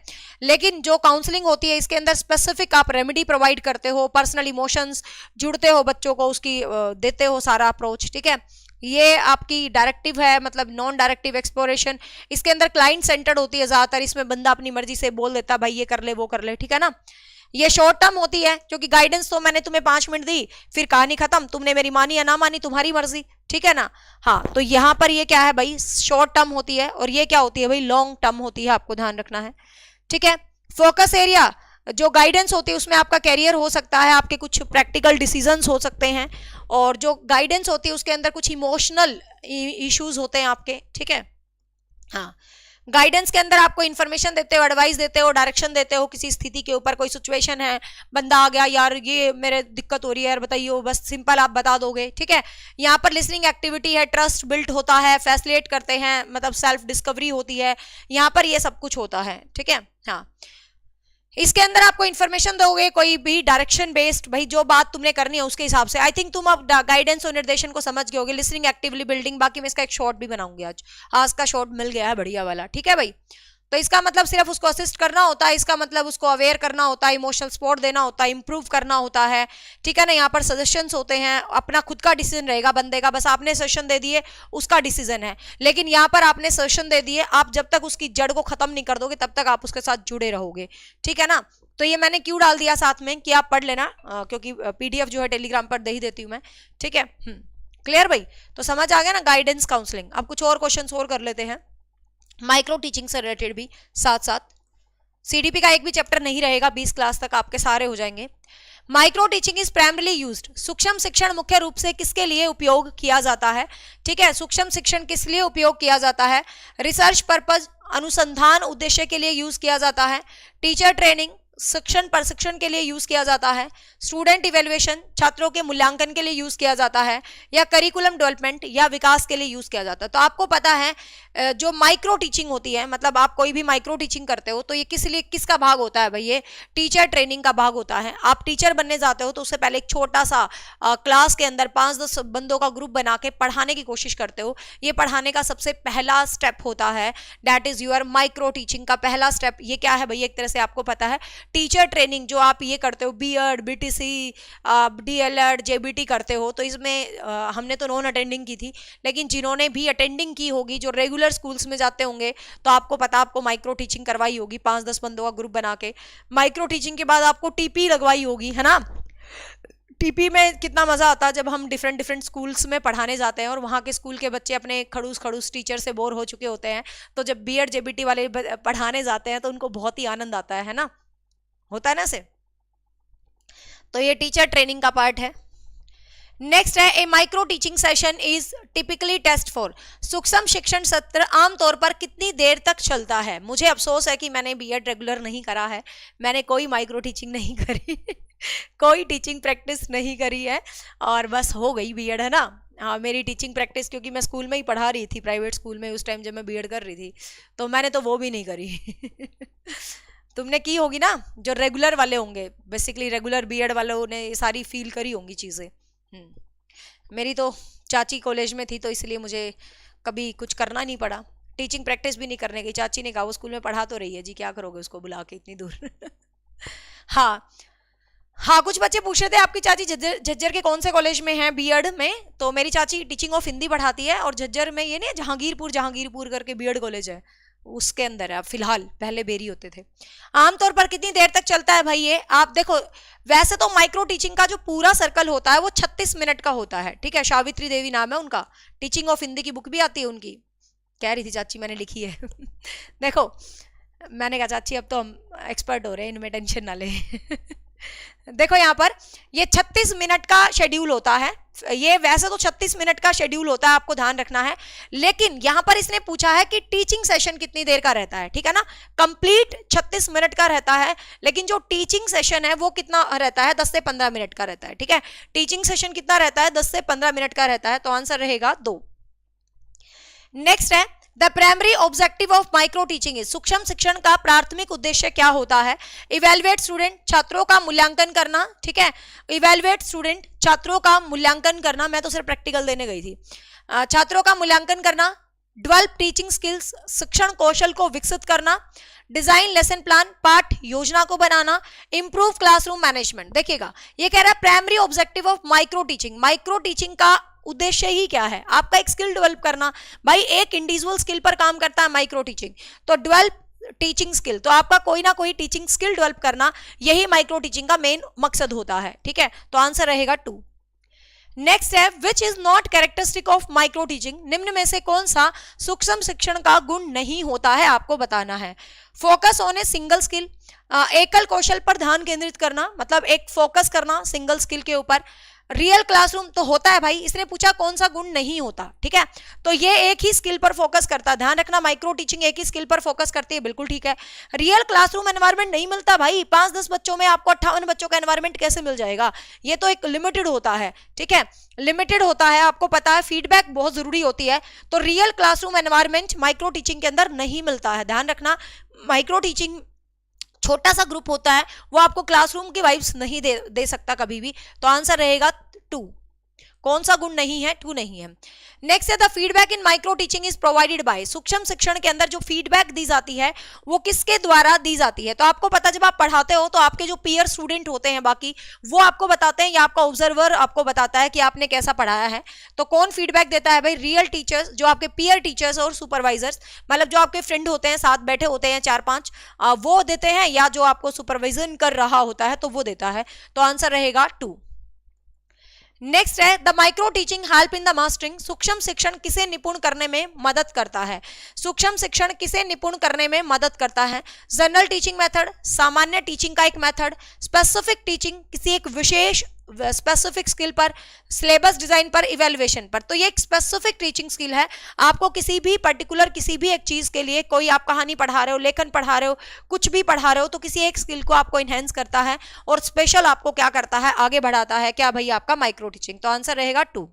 लेकिन जो काउंसलिंग होती है इसके अंदर स्पेसिफिक आप रेमेडी प्रोवाइड करते हो, पर्सनल इमोशंस जुड़ते हो बच्चों को, उसकी देते हो सारा अप्रोच, ठीक है। ये आपकी डायरेक्टिव है, मतलब नॉन डायरेक्टिव एक्सप्लोरेशन। इसके अंदर क्लाइंट सेंटर्ड होती है ज्यादातर, इसमें बंदा अपनी मर्जी से बोल देता भाई ये कर ले वो कर ले, ठीक है ना। ये शॉर्ट टर्म होती है क्योंकि गाइडेंस तो मैंने तुम्हें 5 मिनट दी, फिर कहानी खत्म, तुमने मेरी मानी या ना मानी तुम्हारी मर्जी, ठीक है ना। हाँ, तो यहां पर ये क्या है भाई? शॉर्ट टर्म होती है, और ये क्या होती है भाई? लॉन्ग टर्म होती है, आपको ध्यान रखना है, ठीक है। फोकस एरिया जो गाइडेंस होती है उसमें आपका कैरियर हो सकता है, आपके कुछ प्रैक्टिकल डिसीजंस हो सकते हैं, और जो गाइडेंस होती है उसके अंदर कुछ इमोशनल इश्यूज होते हैं आपके, ठीक है। हाँ, गाइडेंस के अंदर आपको इन्फॉर्मेशन देते हो, एडवाइस देते हो, डायरेक्शन देते हो किसी स्थिति के ऊपर। कोई सिचुएशन है, बंदा आ गया, यार ये मेरे दिक्कत हो रही है यार बताइए, बस सिंपल आप बता दोगे, ठीक है। यहाँ पर लिसनिंग एक्टिविटी है, ट्रस्ट बिल्ड होता है, फैसिलिटेट करते हैं, मतलब सेल्फ डिस्कवरी होती है, यहाँ पर ये सब कुछ होता है, ठीक है। हाँ, इसके अंदर आपको इन्फॉर्मेशन दोगे, कोई भी डायरेक्शन बेस्ड, भाई जो बात तुमने करनी है उसके हिसाब से। आई थिंक तुम अब गाइडेंस और निर्देशन को समझ गए होगे। लिसनिंग एक्टिवली बिल्डिंग, बाकी मैं इसका एक शॉर्ट भी बनाऊंगी आज का शॉर्ट मिल गया है बढ़िया वाला, ठीक है भाई। तो इसका मतलब सिर्फ उसको असिस्ट करना होता है, इसका मतलब उसको अवेयर करना होता है, इमोशनल सपोर्ट देना होता है, इंप्रूव करना होता है, ठीक है ना। यहाँ पर सजेशंस होते हैं, अपना खुद का डिसीजन रहेगा बंदे का, बस आपने सजेशन दे दिए उसका डिसीजन है। लेकिन यहाँ पर आपने सजेशन दे दिए, आप जब तक उसकी जड़ को खत्म नहीं कर दोगे तब तक आप उसके साथ जुड़े रहोगे, ठीक है ना। तो ये मैंने क्यों डाल दिया साथ में कि आप पढ़ लेना, क्योंकि पीडीएफ जो है टेलीग्राम पर दे ही देती हूँ मैं, ठीक है। क्लियर भाई? तो समझ आ गया ना गाइडेंस काउंसलिंग। अब कुछ और क्वेश्चन और कर लेते हैं माइक्रो टीचिंग से रिलेटेड भी साथ साथ। सीडीपी का एक भी चैप्टर नहीं रहेगा, 20 क्लास तक आपके सारे हो जाएंगे। Micro teaching is primarily used, सूक्ष्म शिक्षण मुख्य रूप से किसके लिए उपयोग किया जाता है, ठीक है। सूक्ष्म शिक्षण किस लिए उपयोग किया जाता है? रिसर्च पर्पज, अनुसंधान उद्देश्य के लिए यूज किया जाता है, टीचर ट्रेनिंग, शिक्षण प्रशिक्षण के लिए यूज किया जाता है, स्टूडेंट इवेल्युएशन, छात्रों के मूल्यांकन के लिए यूज किया जाता है, या करिकुलम डेवलपमेंट या विकास के लिए यूज किया जाता है। तो आपको पता है जो माइक्रो टीचिंग होती है, मतलब आप कोई भी माइक्रो टीचिंग करते हो तो ये किस लिए, किसका भाग होता है भाई? ये टीचर ट्रेनिंग का भाग होता है। आप टीचर बनने जाते हो तो उससे पहले एक छोटा सा क्लास के अंदर 5-10 बंदों का ग्रुप बना के पढ़ाने की कोशिश करते हो। ये पढ़ाने का सबसे पहला स्टेप होता है, that is your micro teaching का पहला स्टेप। ये क्या है भाई? एक तरह से आपको पता है टीचर ट्रेनिंग जो आप ये करते हो, बीएड, बीटीसी, डीएलएड, जेबीटी करते हो, तो इसमें हमने तो नॉन अटेंडिंग की थी, लेकिन जिन्होंने भी अटेंडिंग की होगी, जो रेगुलर स्कूल्स में जाते होंगे, तो आपको पता, आपको माइक्रो टीचिंग करवाई होगी 5-10 बंदों का ग्रुप बना के। माइक्रो टीचिंग के बाद आपको टीपी लगवाई होगी, है ना। टीपी में कितना मजा आता है जब हम डिफरेंट डिफरेंट स्कूल्स में पढ़ाने जाते हैं और वहाँ के स्कूल के बच्चे अपने खड़ूस खड़ूस टीचर से बोर हो चुके होते हैं, तो जब बीएड जेबीटी वाले पढ़ाने जाते हैं तो उनको बहुत ही आनंद आता है ना, होता है ना से। तो ये टीचर ट्रेनिंग का पार्ट है। नेक्स्ट है a micro teaching session is typically test for, सूक्ष्म शिक्षण सत्र आमतौर पर कितनी देर तक चलता है? मुझे अफसोस है कि मैंने बीएड रेगुलर नहीं करा है, मैंने कोई माइक्रो टीचिंग नहीं करी कोई टीचिंग प्रैक्टिस नहीं करी है, और बस हो गई बीएड, है ना। हाँ, मेरी टीचिंग प्रैक्टिस, क्योंकि मैं स्कूल में ही पढ़ा रही थी, प्राइवेट स्कूल में उस टाइम जब मैं बीएड कर रही थी, तो मैंने तो वो भी नहीं करी तुमने की होगी ना, जो रेगुलर वाले होंगे, बेसिकली रेगुलर बीएड वालों ने सारी फील करी होंगी चीजें। मेरी तो चाची कॉलेज में थी तो इसलिए मुझे कभी कुछ करना नहीं पड़ा, टीचिंग प्रैक्टिस भी नहीं करने गई। चाची ने कहा वो स्कूल में पढ़ा तो रही है जी, क्या करोगे उसको बुला के इतनी दूर। हाँ हाँ, कुछ बच्चे पूछ रहे थे आपकी चाची झज्जर के कौन से कॉलेज में है बीएड में। तो मेरी चाची टीचिंग ऑफ हिंदी पढ़ाती है और झज्जर में ये नहीं जहांगीरपुर करके बीएड कॉलेज है, उसके अंदर है फिलहाल, पहले बेरी होते थे। आमतौर पर कितनी देर तक चलता है भाई ये, आप देखो वैसे तो माइक्रो टीचिंग का जो पूरा सर्कल होता है वो 36 मिनट का होता है, ठीक है। सावित्री देवी नाम है उनका, टीचिंग ऑफ हिंदी की बुक भी आती है उनकी, कह रही थी चाची मैंने लिखी है। देखो मैंने कहा चाची अब तो हम एक्सपर्ट हो रहे हैं, इनमें टेंशन ना ले। देखो यहाँ पर ये 36 मिनट का शेड्यूल होता है, ये वैसे तो 36 मिनट का शेड्यूल होता है, आपको ध्यान रखना है। लेकिन यहाँ पर इसने पूछा है कि टीचिंग सेशन कितनी देर का रहता है, ठीक है ना। कंप्लीट 36 मिनट का रहता है, लेकिन जो टीचिंग सेशन है वो कितना रहता है, 10 से 15 मिनट का रहता है, ठीक है। टीचिंग सेशन कितना रहता है, 10 से 15 मिनट का रहता है, तो आंसर रहेगा 2। नेक्स्ट है the primary objective of micro teaching is, सूक्ष्म शिक्षण का प्राथमिक उद्देश्य क्या होता है। इवेलुएट स्टूडेंट, छात्रों का मूल्यांकन करना, ठीक है। इवेलुएट स्टूडेंट, छात्रों का मूल्यांकन करना, मैं तो सिर्फ प्रैक्टिकल देने गई थी। छात्रों का मूल्यांकन करना। डेवलप टीचिंग स्किल्स, शिक्षण कौशल को विकसित करना। डिजाइन लेसन प्लान, पाठ योजना को बनाना। Improve classroom management. देखिएगा ये कह रहा है primary objective of micro teaching, micro teaching का उद्देश्य ही क्या है, आपका एक स्किल डेवलप करना। भाई एक इंडिविजुअल स्किल पर काम करता है माइक्रो टीचिंग, तो डेवलप टीचिंग स्किल, तो आपका कोई ना कोई टीचिंग स्किल डेवलप करना, यही माइक्रो टीचिंग का मेन मकसद होता है, ठीक है। तो आंसर रहेगा 2। नेक्स्ट है which is not characteristic of micro teaching, निम्न में से कौन सा सूक्ष्म शिक्षण का गुण नहीं होता है, आपको बताना है। Focus on a single skill, एकल कौशल पर ध्यान केंद्रित करना, मतलब एक फोकस करना सिंगल स्किल के ऊपर। रियल क्लासरूम तो होता है भाई, इसने पूछा कौन सा गुण नहीं होता, ठीक है। तो ये एक ही स्किल पर फोकस करता है, ध्यान रखना माइक्रो टीचिंग एक ही स्किल पर फोकस करती है, बिल्कुल ठीक है। रियल क्लासरूम एनवायरनमेंट नहीं मिलता भाई, 5-10 बच्चों में आपको 58 बच्चों का एनवायरनमेंट कैसे मिल जाएगा, ये तो एक लिमिटेड होता है, ठीक है, लिमिटेड होता है, आपको पता है। फीडबैक बहुत जरूरी होती है, तो real classroom environment micro teaching के अंदर नहीं मिलता है, ध्यान रखना। माइक्रो टीचिंग छोटा सा ग्रुप होता है, वो आपको क्लासरूम की वाइब्स नहीं दे सकता कभी भी, तो आंसर रहेगा 2। कौन सा गुण नहीं है, 2 नहीं है। नेक्स्ट है the feedback in micro teaching is provided by, सूक्ष्म शिक्षण के अंदर जो फीडबैक दी जाती है वो किसके द्वारा दी जाती है। तो आपको पता जब आप पढ़ाते हो तो आपके जो पीयर स्टूडेंट होते हैं बाकी, वो आपको बताते हैं, या आपका ऑब्जर्वर आपको बताता है कि आपने कैसा पढ़ाया है। तो कौन फीडबैक देता है भाई, रियल टीचर्स, जो आपके पीयर टीचर्स और सुपरवाइजर्स, मतलब जो आपके फ्रेंड होते हैं, साथ बैठे होते हैं 4-5, वो देते हैं, या जो आपको सुपरविजन कर रहा होता है तो वो देता है, तो आंसर रहेगा 2। नेक्स्ट है the micro teaching help in the mastering, सूक्ष्म शिक्षण किसे निपुण करने में मदद करता है। सूक्ष्म शिक्षण किसे निपुण करने में मदद करता है। जनरल टीचिंग मेथड, सामान्य टीचिंग का एक मेथड, स्पेसिफिक टीचिंग किसी एक विशेष स्पेसिफिक स्किल पर, सिलेबस डिजाइन पर, इवेल्युएशन पर। तो ये एक स्पेसिफिक टीचिंग स्किल है, आपको किसी भी पर्टिकुलर किसी भी एक चीज के लिए, कोई आप कहानी पढ़ा रहे हो, लेखन पढ़ा रहे हो, कुछ भी पढ़ा रहे हो, तो किसी एक स्किल को आपको इनहेंस करता है और स्पेशल आपको क्या करता है, आगे बढ़ाता है, क्या भाई आपका माइक्रो टीचिंग, तो आंसर रहेगा 2।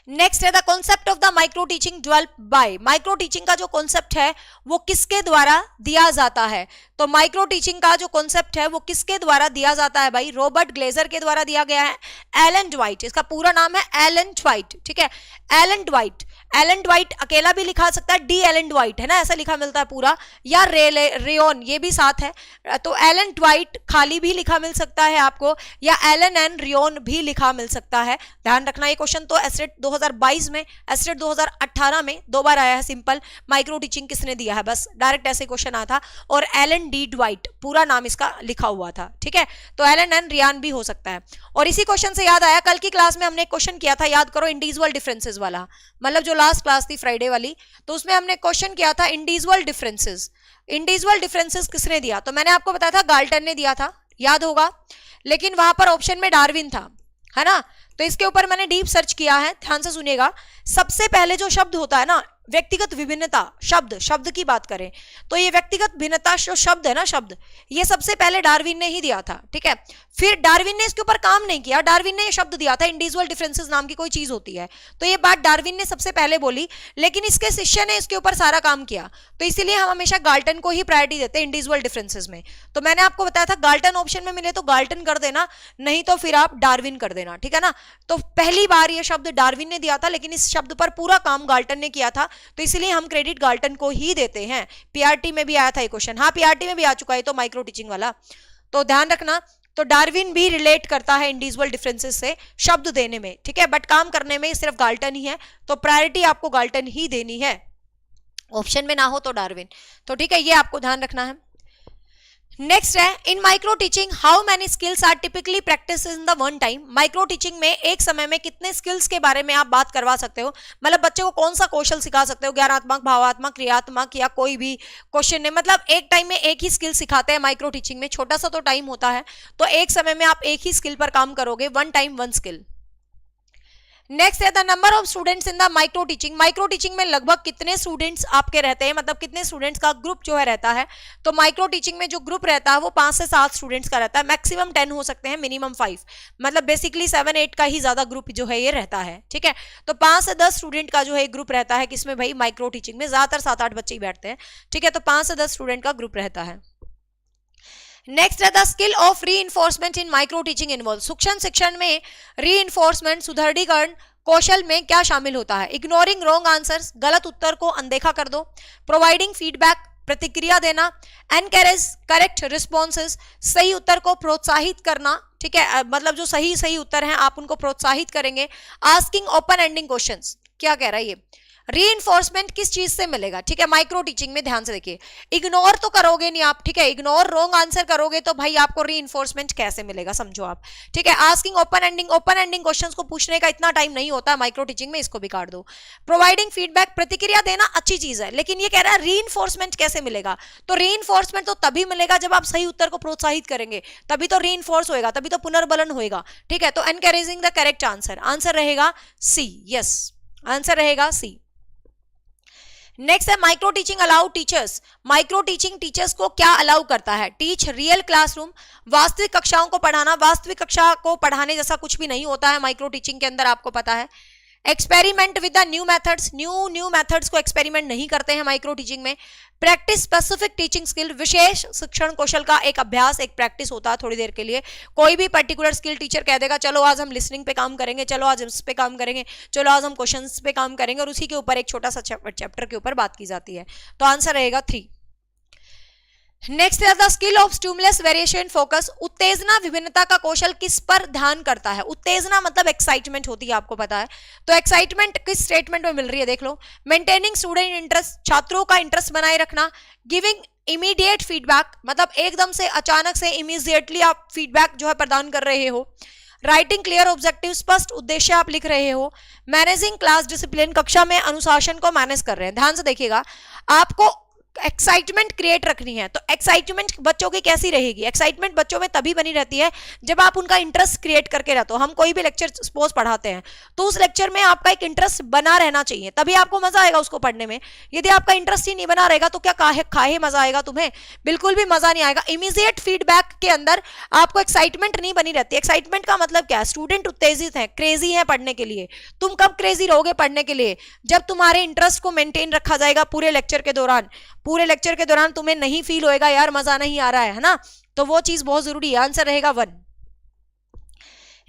नेक्स्ट है the concept of the micro teaching develop by, micro teaching का जो कॉन्सेप्ट है वो किसके द्वारा दिया जाता है। तो माइक्रो टीचिंग का जो कॉन्सेप्ट है वो किसके द्वारा दिया जाता है भाई, रॉबर्ट ग्लेजर के द्वारा दिया गया है। एलन ड्वाइट, इसका पूरा नाम है एलन ड्वाइट, ठीक है, एलन ड्वाइट। एलन ड्वाइट अकेला भी लिखा सकता है, डी एलन ड्वाइट है ना, ऐसा लिखा मिलता है पूरा, या रेयोन ये भी साथ है, तो एलन ड्वाइट खाली भी लिखा मिल सकता है आपको, या एलन एंड रियोन भी लिखा मिल सकता है। ध्यान रखना ये क्वेश्चन तो एसरेट 2022 में, एसरेट 2018 में 2 बार आया है। सिंपल माइक्रो टीचिंग किसने दिया है, बस डायरेक्ट ऐसे क्वेश्चन आया था, और एलन डी ड्वाइट पूरा नाम इसका लिखा हुआ था, ठीक है। तो एलन एंड रियान भी हो सकता है। और इसी क्वेश्चन से याद आया, कल की क्लास में हमने एक क्वेश्चन किया था, याद करो, इंडिविजुअल डिफरेंसेस वाला, मतलब जो लास्ट क्लास थी फ्राइडे वाली, तो उसमें हमने क्वेश्चन किया था इंडिविजुअल डिफरेंसेस। इंडिविजुअल डिफरेंसेस किसने दिया, तो मैंने आपको बताया था गाल्टन ने दिया था, याद होगा, लेकिन वहां पर ऑप्शन में डार्विन था, है ना। तो इसके ऊपर मैंने डीप सर्च किया है, ध्यान से सुनिएगा। सबसे पहले जो शब्द होता है ना व्यक्तिगत विभिन्नता, शब्द, शब्द की बात करें तो ये व्यक्तिगत भिन्नता जो शब्द है ना, शब्द, ये सबसे पहले डार्विन ने ही दिया था, ठीक है। फिर डार्विन ने इसके ऊपर काम नहीं किया, डार्विन ने ये शब्द दिया था, इंडिविजुअल डिफरेंसेस नाम की कोई चीज होती है, तो ये बात डार्विन ने सबसे पहले बोली, लेकिन इसके शिष्य ने इसके ऊपर सारा काम किया, तो इसीलिए हम हमेशा गाल्टन को ही प्रायोरिटी देते हैं इंडिविजुअल डिफरेंसेस में। तो मैंने आपको बताया था गाल्टन ऑप्शन में मिले तो गाल्टन कर देना, नहीं तो फिर आप डार्विन कर देना, ठीक है ना। तो पहली बार ये शब्द डार्विन ने दिया था, लेकिन इस शब्द पर पूरा काम गाल्टन ने किया था, तो इसलिए हम क्रेडिट गाल्टन को ही देते हैं। पीआरटी में भी आया था ये क्वेश्चन, हाँ पीआरटी में भी आ चुका है तो माइक्रो टीचिंग वाला, तो ध्यान रखना। तो डार्विन भी रिलेट करता है इंडिविजुअल डिफरेंसेस से शब्द देने में, ठीक है, बट काम करने में सिर्फ गाल्टन ही है, तो प्रायोरिटी आपको गाल्टन ही देनी है, ऑप्शन में ना हो तो डार्विन। तो ठीक है, ये आपको ध्यान रखना है। नेक्स्ट है, in micro teaching how many skills are typically practice in the one time. Micro teaching में एक समय में कितने स्किल्स के बारे में आप बात करवा सकते हो, मतलब बच्चे को कौन सा कौशल सिखा सकते हो, ज्ञानात्मक, भावात्मक, क्रियात्मक या कोई भी क्वेश्चन है, मतलब एक टाइम में एक ही स्किल सिखाते हैं माइक्रो टीचिंग में, छोटा सा तो टाइम होता है, तो एक समय में आप एक ही स्किल पर काम करोगे, one time one skill. Next है the number of students in the micro teaching. Micro teaching में लगभग कितने स्टूडेंट्स आपके रहते हैं, मतलब कितने स्टूडेंट्स का ग्रुप जो है रहता है, तो माइक्रो टीचिंग में जो ग्रुप रहता है वो 5 से 7 स्टूडेंट्स का रहता है, मैक्सिमम 10 हो सकते हैं, मिनिमम 5, मतलब बेसिकली 7-8 का ही ज्यादा ग्रुप जो है ये रहता है, ठीक है। तो 5 से 10 स्टूडेंट का जो है ग्रुप रहता है, किसमें भाई, माइक्रो टीचिंग में, ज्यादातर 7-8 बच्चे ही बैठते हैं, ठीक है, तो 5 से 10 स्टूडेंट का ग्रुप रहता है। नेक्स्ट है द स्किल ऑफ री इन्फोर्समेंट इन माइक्रो टीचिंग इन्वॉल्व। सूक्ष्म शिक्षण में री इन्फोर्समेंट, सुदृढ़ीकरण कौशल में क्या शामिल होता है। इग्नोरिंग रॉन्ग आंसर्स, गलत उत्तर को अनदेखा कर दो, प्रोवाइडिंग फीडबैक, प्रतिक्रिया देना, एनकरेज करेक्ट रिस्पॉन्सेस, सही उत्तर को प्रोत्साहित करना, ठीक है, मतलब जो सही सही उत्तर हैं आप उनको प्रोत्साहित करेंगे, आस्किंग ओपन एंडिंग क्वेश्चंस। क्या कह रहा है ये, रीइंफोर्समेंट किस चीज से मिलेगा, ठीक है, माइक्रो टीचिंग में, ध्यान से देखिए, इग्नोर तो करोगे नहीं आप, ठीक है, इग्नोर रॉन्ग आंसर करोगे तो भाई आपको रीइंफोर्समेंट कैसे मिलेगा, समझो आप, ठीक है। आस्किंग ओपन एंडिंग क्वेश्चंस को पूछने का इतना टाइम नहीं होता है माइक्रो टीचिंग में, इसको भी काट दो। प्रोवाइडिंग फीडबैक, प्रतिक्रिया देना अच्छी चीज है, लेकिन ये कह रहा है रीइंफोर्समेंट कैसे मिलेगा, तो रीइंफोर्समेंट तो तभी मिलेगा जब आप सही उत्तर को प्रोत्साहित करेंगे, तभी तो रीइंफोर्स होएगा, तभी तो पुनर्बलन होएगा, ठीक है। तो encouraging the correct answer, answer रहेगा सी, यस, आंसर रहेगा सी। नेक्स्ट है micro teaching allow teachers. Micro teaching teachers को क्या अलाउ करता है, टीच रियल क्लासरूम, वास्तविक कक्षाओं को पढ़ाना, वास्तविक कक्षा को पढ़ाने जैसा कुछ भी नहीं होता है माइक्रो टीचिंग के अंदर, आपको पता है। Experiment with the new methods, new methods को एक्सपेरिमेंट नहीं करते हैं माइक्रो टीचिंग में। प्रैक्टिस स्पेसिफिक टीचिंग स्किल, विशेष शिक्षण कौशल का एक अभ्यास, एक प्रैक्टिस होता है थोड़ी देर के लिए। कोई भी पर्टिकुलर स्किल टीचर कह देगा चलो आज हम लिसनिंग पे काम करेंगे, चलो आज इस पे काम करेंगे, चलो आज हम क्वेश्चंस पे काम करेंगे, और उसी के ऊपर एक छोटा सा चैप्टर के ऊपर बात की जाती है, तो आंसर रहेगा 3। नेक्स्ट है the skill of stimulus variation focus. उत्तेजना विभिन्नता का कौशल किस पर ध्यान करता है। उत्तेजना मतलब एक्साइटमेंट होती है, आपको पता है, तो एक्साइटमेंट किस स्टेटमेंट में मिल रही है, देख लो। मेंटेनिंग स्टूडेंट इंटरेस्ट, छात्रों का इंटरेस्ट बनाए रखना। गिविंग इमीडिएट फीडबैक, मतलब एकदम से अचानक से इमीडिएटली आप फीडबैक जो है प्रदान कर रहे हो। राइटिंग क्लियर ऑब्जेक्टिव, स्पष्ट उद्देश्य आप लिख रहे हो। मैनेजिंग क्लास डिसिप्लिन, कक्षा में अनुशासन को मैनेज कर रहे हैं। ध्यान से देखिएगा, आपको एक्साइटमेंट क्रिएट रखनी है, तो एक्साइटमेंट बच्चों की कैसी रहेगी, एक्साइटमेंट बच्चों में तभी बनी रहती है जब आप उनका इंटरेस्ट क्रिएट करके रहते हो। हम कोई भी लेक्चर सपोज पढ़ाते हैं तो उस लेक्चर में आपका एक इंटरेस्ट बना रहना चाहिए, तभी आपको मजा आएगा उसको पढ़ने में। यदि आपका इंटरेस्ट ही नहीं बना रहेगा तो क्या खाए मजा आएगा तुम्हें, बिल्कुल भी मजा नहीं आएगा। इमीडिएट फीडबैक के अंदर आपको एक्साइटमेंट नहीं बनी रहती। एक्साइटमेंट का मतलब क्या है, स्टूडेंट उत्तेजित है, क्रेजी है पढ़ने के लिए। तुम कब क्रेजी रहोगे पढ़ने के लिए, जब तुम्हारे इंटरेस्ट को मेंटेन रखा जाएगा पूरे लेक्चर के दौरान। पूरे लेक्चर के दौरान तुम्हें नहीं फील होएगा यार मजा नहीं आ रहा है ना, तो वो चीज बहुत जरूरी है, आंसर रहेगा 1।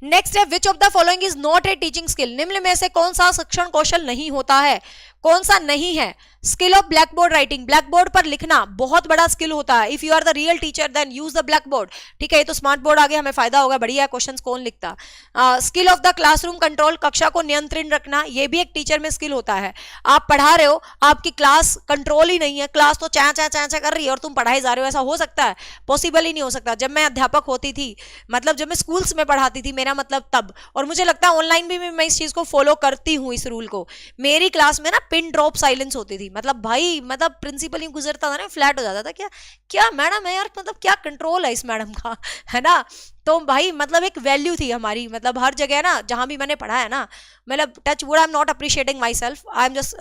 नेक्स्ट है which of the following is not a teaching skill. निम्न में से कौन सा शिक्षण कौशल नहीं होता है, कौन सा नहीं है। Skill of black board writing, black board पर लिखना बहुत बड़ा स्किल होता है। If you are the real teacher then use the black board, ठीक है, ये तो स्मार्ट बोर्ड आगे हमें फायदा होगा, बढ़िया क्वेश्चंस कौन लिखता। Skill of the classroom control, कक्षा को नियंत्रित रखना, ये भी एक टीचर में स्किल होता है। आप पढ़ा रहे हो, आपकी क्लास कंट्रोल ही नहीं है, क्लास तो चा चा चा चा कर रही है और तुम पढ़ाई जा रहे हो, ऐसा हो सकता है, पॉसिबल ही नहीं हो सकता। जब मैं अध्यापक होती थी, मतलब जब मैं स्कूल्स में पढ़ाती थी, मेरा मतलब तब, और मुझे लगता है ऑनलाइन भी मैं इस चीज को फॉलो करती हूँ, इस रूल को। मेरी क्लास में ना पिन ड्रॉप साइलेंस होती थी, मतलब भाई मतलब प्रिंसिपल ही गुजरता था ना, फ्लैट हो जाता था, क्या क्या मैडम है यार, मतलब क्या कंट्रोल है इस मैडम का, है ना। तो भाई मतलब एक वैल्यू थी हमारी, मतलब हर जगह ना जहां भी मैंने पढ़ा है ना, मतलब touch wood, I am not appreciating my self, I am just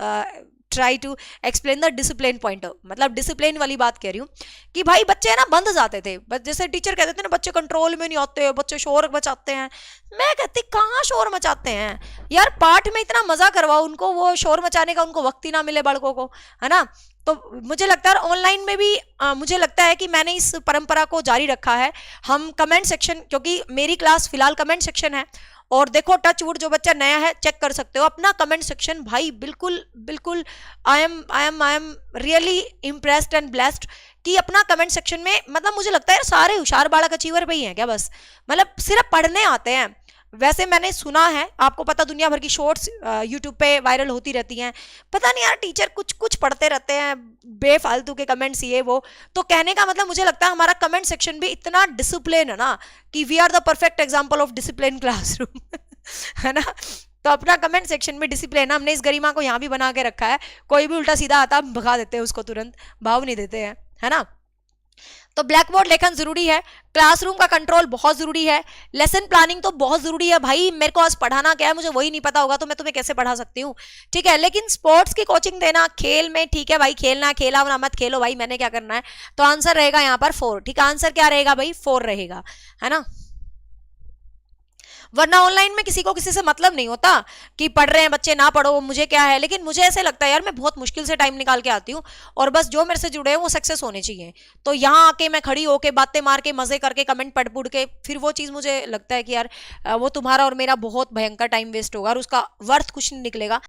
try to explain the discipline point, मतलब डिसिप्लिन वाली बात कह रही हूँ कि भाई बच्चे ना बंद जाते थे, जैसे टीचर कहते थे ना बच्चे कंट्रोल में नहीं आते, बच्चे शोर मचाते हैं। मैं कहती कहाँ शोर मचाते हैं यार, पाठ में इतना मजा करवाओ उनको, वो शोर मचाने का उनको वक्त ही ना मिले बड़कों को, है ना। तो मुझे लगता है ऑनलाइन में भी मुझे लगता है कि मैंने इस परंपरा को जारी रखा है। हम कमेंट सेक्शन, क्योंकि मेरी क्लास फिलहाल कमेंट सेक्शन है, और देखो टच वुड जो बच्चा नया है चेक कर सकते हो अपना कमेंट सेक्शन, भाई बिल्कुल बिल्कुल I am really impressed and blessed कि अपना कमेंट सेक्शन में, मतलब मुझे लगता है सारे होशियार बालक अचीवर पे ही हैं क्या बस, मतलब सिर्फ पढ़ने आते हैं। वैसे मैंने सुना है, आपको पता दुनिया भर की शॉर्ट्स यूट्यूब पे वायरल होती रहती हैं, पता नहीं यार टीचर कुछ कुछ पढ़ते रहते हैं बेफालतू के कमेंट्स ये वो। तो कहने का मतलब मुझे लगता है हमारा कमेंट सेक्शन भी इतना डिसिप्लिन है ना कि we are the perfect example of discipline classroom है ना। तो अपना कमेंट सेक्शन में डिसिप्लिन, हमने इस गरिमा को यहाँ भी बना के रखा है, कोई भी उल्टा सीधा आता हम भगा देते हैं उसको, तुरंत भाव नहीं देते हैं, है ना। तो ब्लैक बोर्ड लेखन जरूरी है, क्लासरूम का कंट्रोल बहुत जरूरी है, लेसन प्लानिंग तो बहुत जरूरी है। भाई मेरे को आज पढ़ाना क्या है मुझे वही नहीं पता होगा तो मैं तुम्हें कैसे पढ़ा सकती हूँ, ठीक है। लेकिन स्पोर्ट्स की कोचिंग देना, खेल में ठीक है भाई, खेलना खेला वरना मत खेलो भाई, मैंने क्या करना है। तो आंसर रहेगा यहाँ पर 4, ठीक है। आंसर क्या रहेगा भाई, 4 रहेगा, है ना। वरना ऑनलाइन में किसी को किसी से मतलब नहीं होता कि पढ़ रहे हैं बच्चे ना पढ़ो मुझे क्या है। लेकिन मुझे ऐसे लगता है यार मैं बहुत मुश्किल से टाइम निकाल के आती हूँ और बस जो मेरे से जुड़े हैं वो सक्सेस होने चाहिए। तो यहाँ आके मैं खड़ी होके बातें मार के मजे करके कमेंट पढ़ पुढ़ के फिर वो चीज़ मुझे लगता है कि यार वो तुम्हारा और मेरा बहुत भयंकर टाइम वेस्ट होगा और उसका वर्थ कुछ नहीं निकलेगा।